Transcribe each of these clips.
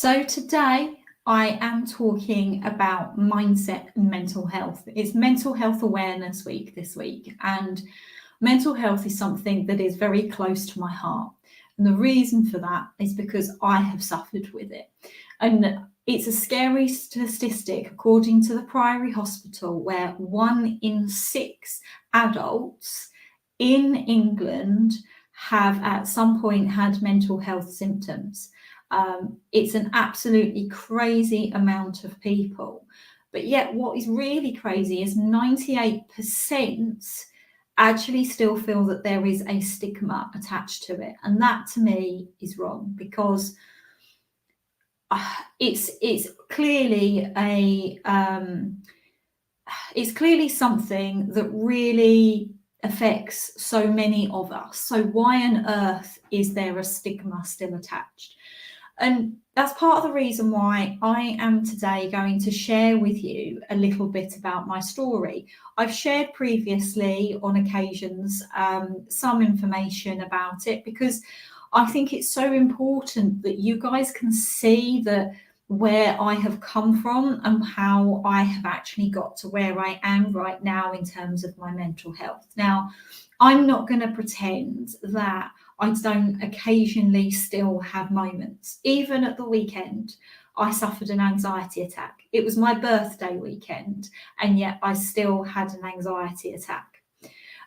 So today I am talking about mindset and mental health. It's Mental Health Awareness Week this week, and mental health is something that is very close to my heart. And the reason for that is because I have suffered with it. And it's a scary statistic, according to the Priory Hospital, where 1 in 6 adults in England have at some point had mental health symptoms. It's an absolutely crazy amount of people. But yet what is really crazy is 98% actually still feel that there is a stigma attached to it. And that to me is wrong, because it's clearly something that really affects so many of us. So why on earth is there a stigma still attached? And that's part of the reason why I am today going to share with you a little bit about my story. I've shared previously on occasions some information about it, because I think it's so important that you guys can see where I have come from and how I have actually got to where I am right now in terms of my mental health. Now, I'm not going to pretend that I don't occasionally still have moments. Even at the weekend, I suffered an anxiety attack. It was my birthday weekend, and yet I still had an anxiety attack.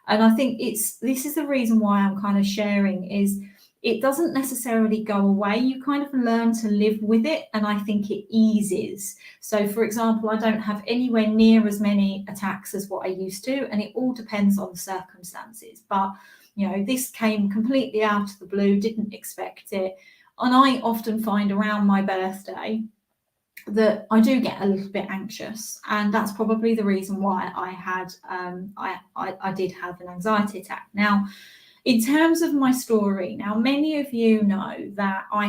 And I think this is the reason why I'm kind of sharing, is it doesn't necessarily go away. You kind of learn to live with it, and I think it eases. So, for example, I don't have anywhere near as many attacks as what I used to, and it all depends on the circumstances. But, you know, this came completely out of the blue, didn't expect it. And I often find around my birthday that I do get a little bit anxious, and that's probably the reason why I did have an anxiety attack. Now, in terms of my story, now many of you know that I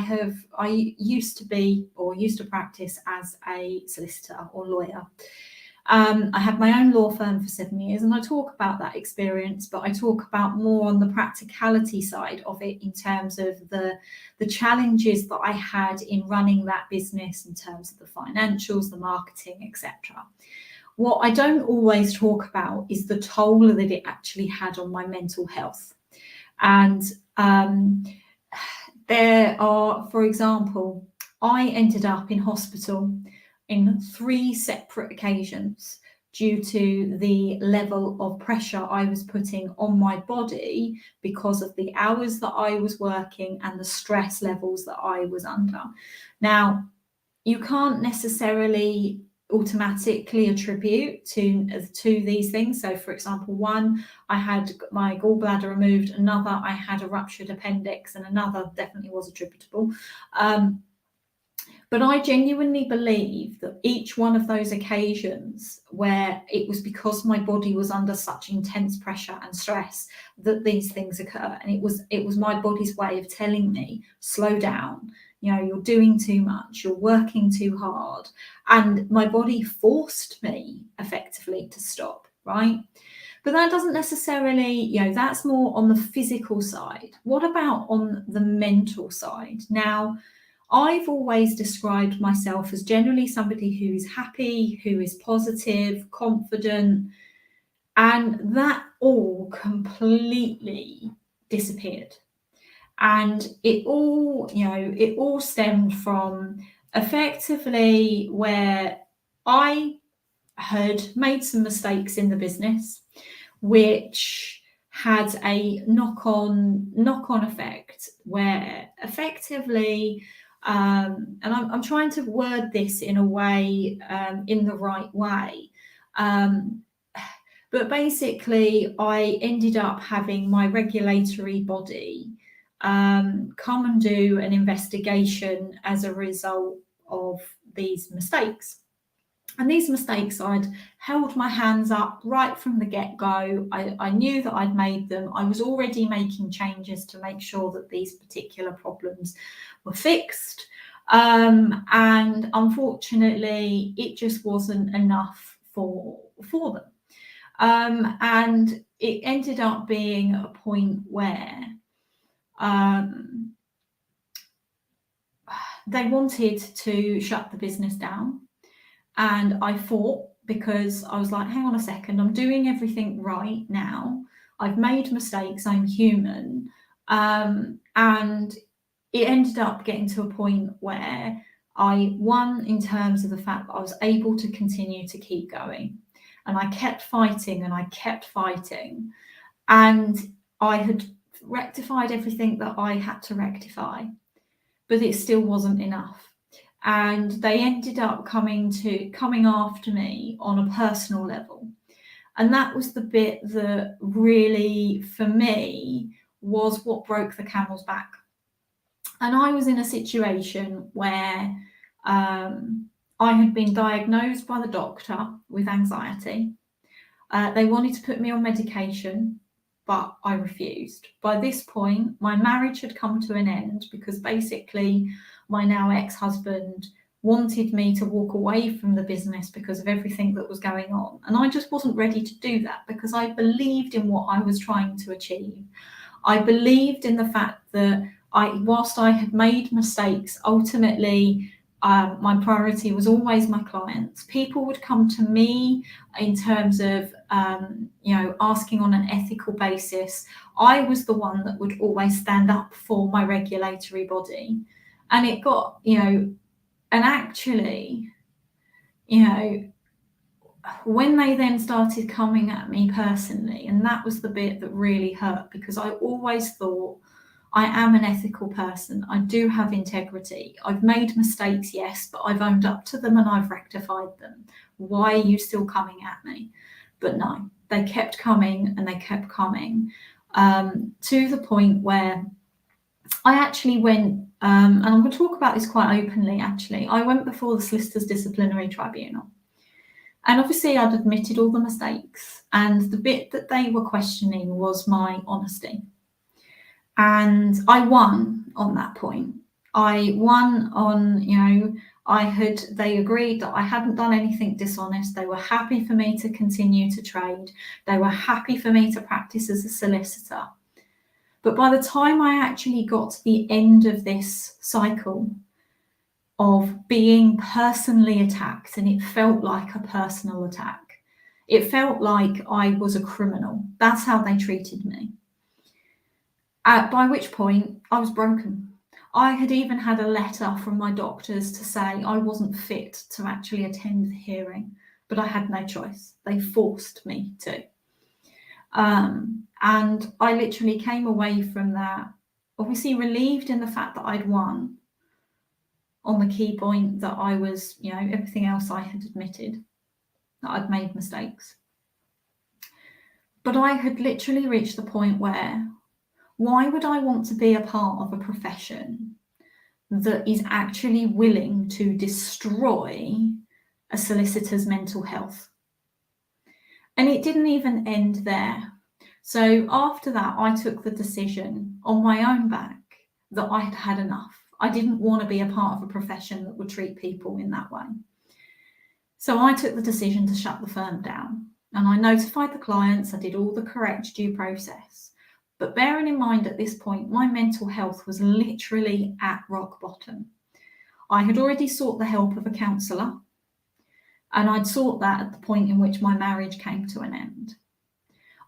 used to practice as a solicitor or lawyer. I had my own law firm for 7 years, and I talk about that experience, but I talk about more on the practicality side of it, in terms of the challenges that I had in running that business, in terms of the financials, the marketing, etc. What I don't always talk about is the toll that it actually had on my mental health. And there are, for example, I ended up in hospital in 3 separate occasions due to the level of pressure I was putting on my body because of the hours that I was working and the stress levels that I was under. Now, you can't necessarily automatically attribute to these things. So, for example, one, I had my gallbladder removed, another, I had a ruptured appendix, and another definitely was attributable. But I genuinely believe that each one of those occasions where it was because my body was under such intense pressure and stress that these things occur, and it was my body's way of telling me, slow down. You know, you're doing too much, you're working too hard. And my body forced me effectively to stop, right? But that doesn't necessarily, you know, that's more on the physical side. What about on the mental side? Now, I've always described myself as generally somebody who is happy, who is positive, confident, and that all completely disappeared. And it all stemmed from effectively where I had made some mistakes in the business, which had a knock-on effect, where effectively, and I'm trying to word this in a way, in the right way. But basically, I ended up having my regulatory body come and do an investigation as a result of these mistakes. And these mistakes, I'd held my hands up right from the get-go. I knew that I'd made them. I was already making changes to make sure that these particular problems were fixed. And unfortunately, it just wasn't enough for them. And it ended up being a point where they wanted to shut the business down. And I fought because I was like, hang on a second, I'm doing everything right now. I've made mistakes, I'm human. And it ended up getting to a point where I won in terms of the fact that I was able to continue to keep going. And I kept fighting and I kept fighting. And I had rectified everything that I had to rectify, but it still wasn't enough. And they ended up coming after me on a personal level. And that was the bit that really, for me, was what broke the camel's back. And I was in a situation where I had been diagnosed by the doctor with anxiety. They wanted to put me on medication, but I refused. By this point, my marriage had come to an end because basically my now ex-husband wanted me to walk away from the business because of everything that was going on. And I just wasn't ready to do that because I believed in what I was trying to achieve. I believed in the fact that whilst I had made mistakes, ultimately my priority was always my clients. People would come to me in terms of, asking on an ethical basis. I was the one that would always stand up for my regulatory body. And it got, and actually, when they then started coming at me personally, and that was the bit that really hurt, because I always thought, I am an ethical person. I do have integrity. I've made mistakes, yes, but I've owned up to them and I've rectified them. Why are you still coming at me? But no, they kept coming and they kept coming, to the point where I actually went, and I'm going to talk about this quite openly, actually. I went before the Solicitors Disciplinary Tribunal. And obviously I'd admitted all the mistakes. And the bit that they were questioning was my honesty. And I won on that point. I won on, they agreed that I hadn't done anything dishonest. They were happy for me to continue to trade. They were happy for me to practice as a solicitor. But by the time I actually got to the end of this cycle of being personally attacked, and it felt like a personal attack, it felt like I was a criminal. That's how they treated me. By which point I was broken. I had even had a letter from my doctors to say I wasn't fit to actually attend the hearing, but I had no choice. They forced me to. And I literally came away from that, obviously relieved in the fact that I'd won on the key point that I was, everything else I had admitted, that I'd made mistakes. But I had literally reached the point where, why would I want to be a part of a profession that is actually willing to destroy a solicitor's mental health? And it didn't even end there. So after that, I took the decision on my own back that I had had enough. I didn't want to be a part of a profession that would treat people in that way. So I took the decision to shut the firm down. And I notified the clients, I did all the correct due process. But bearing in mind at this point, my mental health was literally at rock bottom. I had already sought the help of a counsellor, and I'd sought that at the point in which my marriage came to an end.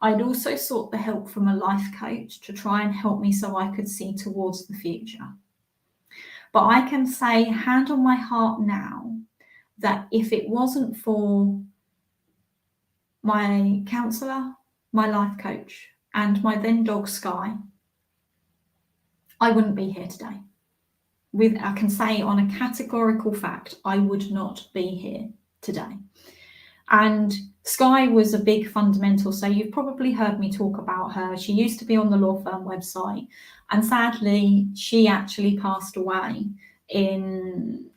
I'd also sought the help from a life coach to try and help me so I could see towards the future. But I can say, hand on my heart now, that if it wasn't for my counsellor, my life coach, and my then dog Sky, I wouldn't be here today. I can say on a categorical fact, I would not be here today. And Sky was a big fundamental. So you've probably heard me talk about her. She used to be on the law firm website, and sadly, she actually passed away in,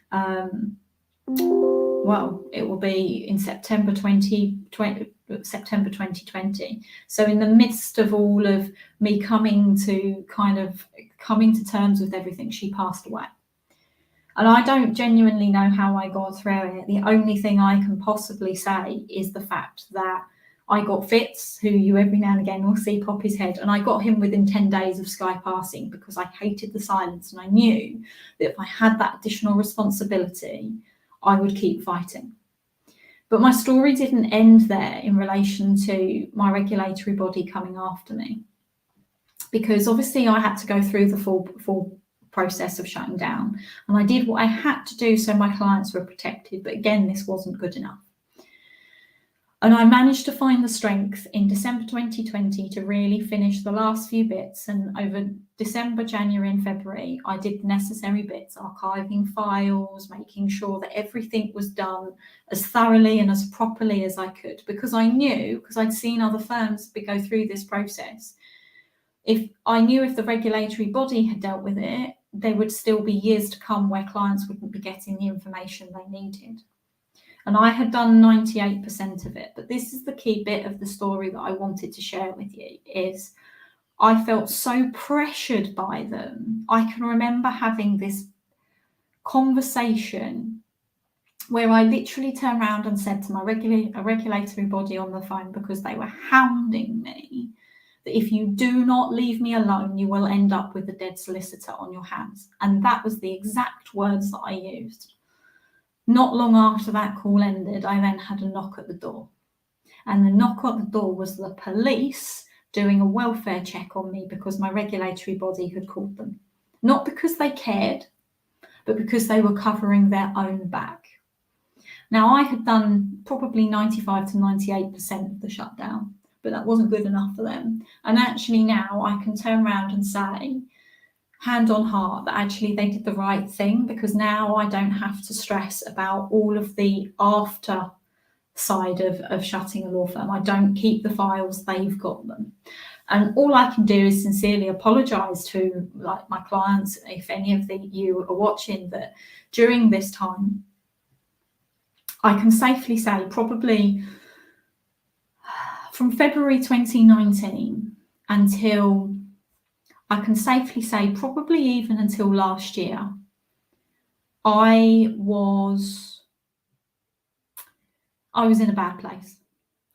it will be in September 2020. So in the midst of all of me coming to terms with everything, she passed away. And I don't genuinely know how I got through it. The only thing I can possibly say is the fact that I got Fitz, who you every now and again will see pop his head, and I got him within 10 days of Sky passing because I hated the silence, and I knew that if I had that additional responsibility, I would keep fighting. But my story didn't end there in relation to my regulatory body coming after me, because obviously I had to go through the full process of shutting down, and I did what I had to do so my clients were protected. But again, this wasn't good enough. And I managed to find the strength in December 2020 to really finish the last few bits. And over December, January and February, I did the necessary bits, archiving files, making sure that everything was done as thoroughly and as properly as I could, because I knew, because I'd seen other firms go through this process, if the regulatory body had dealt with it, there would still be years to come where clients wouldn't be getting the information they needed. And I had done 98% of it. But this is the key bit of the story that I wanted to share with you, is I felt so pressured by them. I can remember having this conversation where I literally turned around and said to my regulatory body on the phone, because they were hounding me, that if you do not leave me alone, you will end up with a dead solicitor on your hands. And that was the exact words that I used. Not long after that call ended, I then had a knock at the door. And the knock at the door was the police doing a welfare check on me because my regulatory body had called them. Not because they cared, but because they were covering their own back. Now, I had done probably 95 to 98% of the shutdown, but that wasn't good enough for them. And actually now I can turn around and say, hand on heart, that actually they did the right thing, because now I don't have to stress about all of the after side of shutting a law firm. I don't keep the files, they've got them. And all I can do is sincerely apologise to my clients, if any of you are watching, that during this time, I can safely say probably from February 2019 until, I can safely say probably even until last year, I was in a bad place.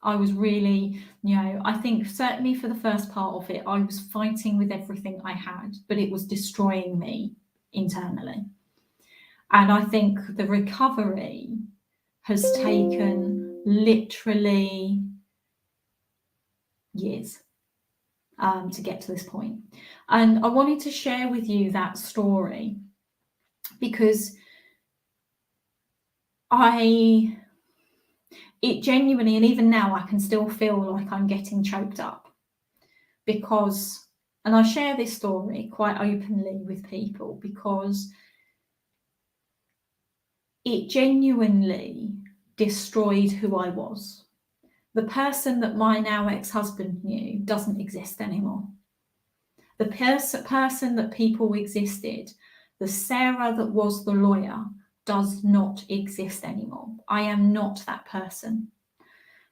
I was really, I think certainly for the first part of it, I was fighting with everything I had, but it was destroying me internally. And I think the recovery has taken literally years to get to this point. And I wanted to share with you that story because it genuinely, and even now I can still feel like I'm getting choked up, because, and I share this story quite openly with people because it genuinely destroyed who I was. The person that my now ex-husband knew doesn't exist anymore. The person that people existed, the Sarah that was the lawyer, does not exist anymore. I am not that person.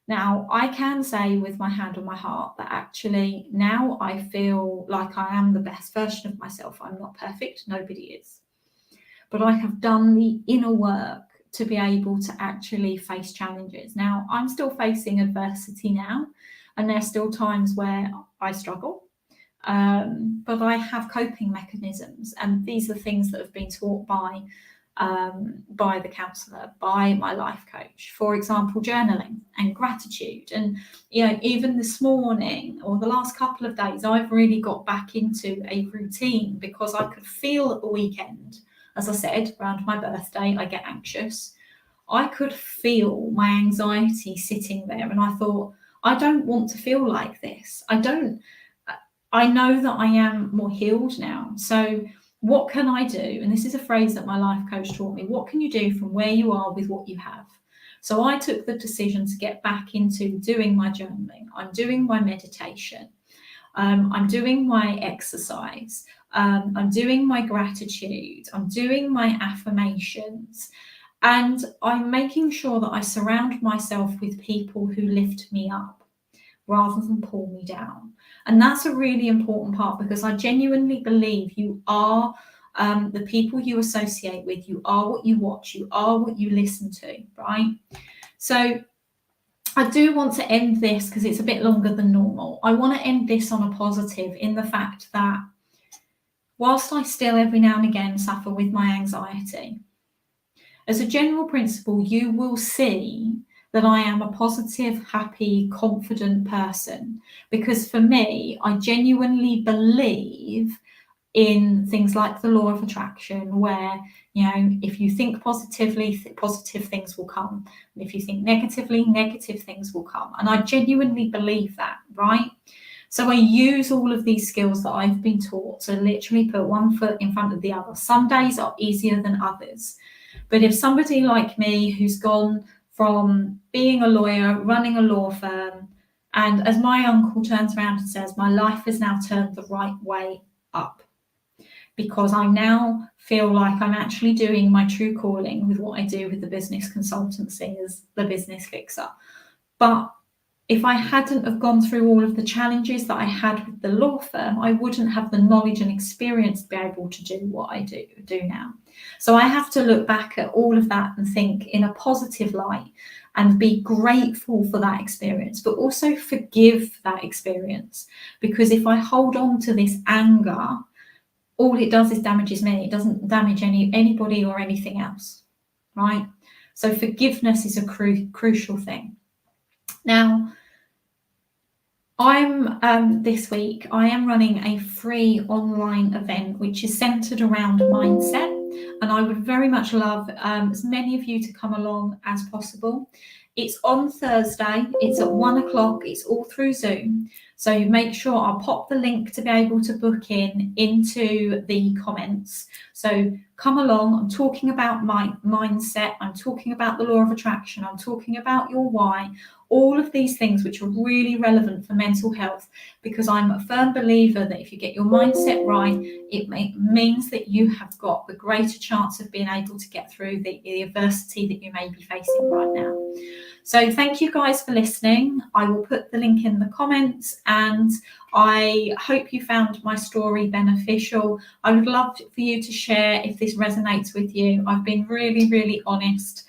Now, I can say with my hand on my heart that actually now I feel like I am the best version of myself. I'm not perfect, nobody is. But I have done the inner work to be able to actually face challenges. Now, I'm still facing adversity now, and there's still times where I struggle, but I have coping mechanisms, and these are things that have been taught by the counsellor, by my life coach. For example, journaling and gratitude. And even this morning or the last couple of days, I've really got back into a routine because I could feel at the weekend, as I said, around my birthday, I get anxious. I could feel my anxiety sitting there, and I thought, I don't want to feel like this. I know that I am more healed now. So what can I do? And this is a phrase that my life coach taught me. What can you do from where you are with what you have? So I took the decision to get back into doing my journaling. I'm doing my meditation. I'm doing my exercise. I'm doing my gratitude. I'm doing my affirmations. And I'm making sure that I surround myself with people who lift me up rather than pull me down. And that's a really important part, because I genuinely believe you are the people you associate with, you are what you watch, you are what you listen to, right? So I do want to end this because it's a bit longer than normal. I want to end this on a positive in the fact that whilst I still every now and again suffer with my anxiety, as a general principle, you will see that I am a positive, happy, confident person. Because for me, I genuinely believe in things like the law of attraction, where, you know, if you think positively, positive things will come. And if you think negatively, negative things will come. And I genuinely believe that, right? So I use all of these skills that I've been taught to literally put one foot in front of the other. Some days are easier than others. But if somebody like me who's gone from being a lawyer, running a law firm, and as my uncle turns around and says, my life has now turned the right way up, because I now feel like I'm actually doing my true calling with what I do with the business consultancy as the business fixer. But if I hadn't have gone through all of the challenges that I had with the law firm, I wouldn't have the knowledge and experience to be able to do what I do now. So I have to look back at all of that and think in a positive light and be grateful for that experience, but also forgive that experience. Because if I hold on to this anger, all it does is damages me. It doesn't damage anybody or anything else, right? So forgiveness is a crucial thing. Now, this week I am running a free online event which is centered around mindset, and I would very much love as many of you to come along as possible. It's on Thursday, it's at 1 o'clock, it's all through Zoom. So make sure I'll pop the link to be able to book into the comments. So come along. I'm talking about my mindset, I'm talking about the law of attraction, I'm talking about your why, all of these things which are really relevant for mental health, because I'm a firm believer that if you get your mindset right, it means that you have got the greater chance of being able to get through the adversity that you may be facing right now. So thank you guys for listening. I will put the link in the comments, and I hope you found my story beneficial. I would love for you to share if this resonates with you. I've been really, really honest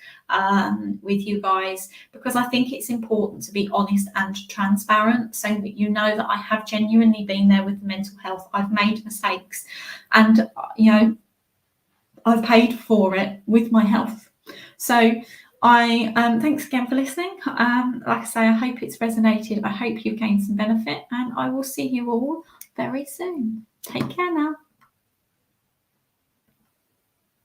with you guys, because I think it's important to be honest and transparent, so that you know that I have genuinely been there with the mental health. I've made mistakes, and you know, I've paid for it with my health. So I thanks again for listening. Like I say, I hope it's resonated. I hope you've gained some benefit, and I will see you all very soon. Take care now.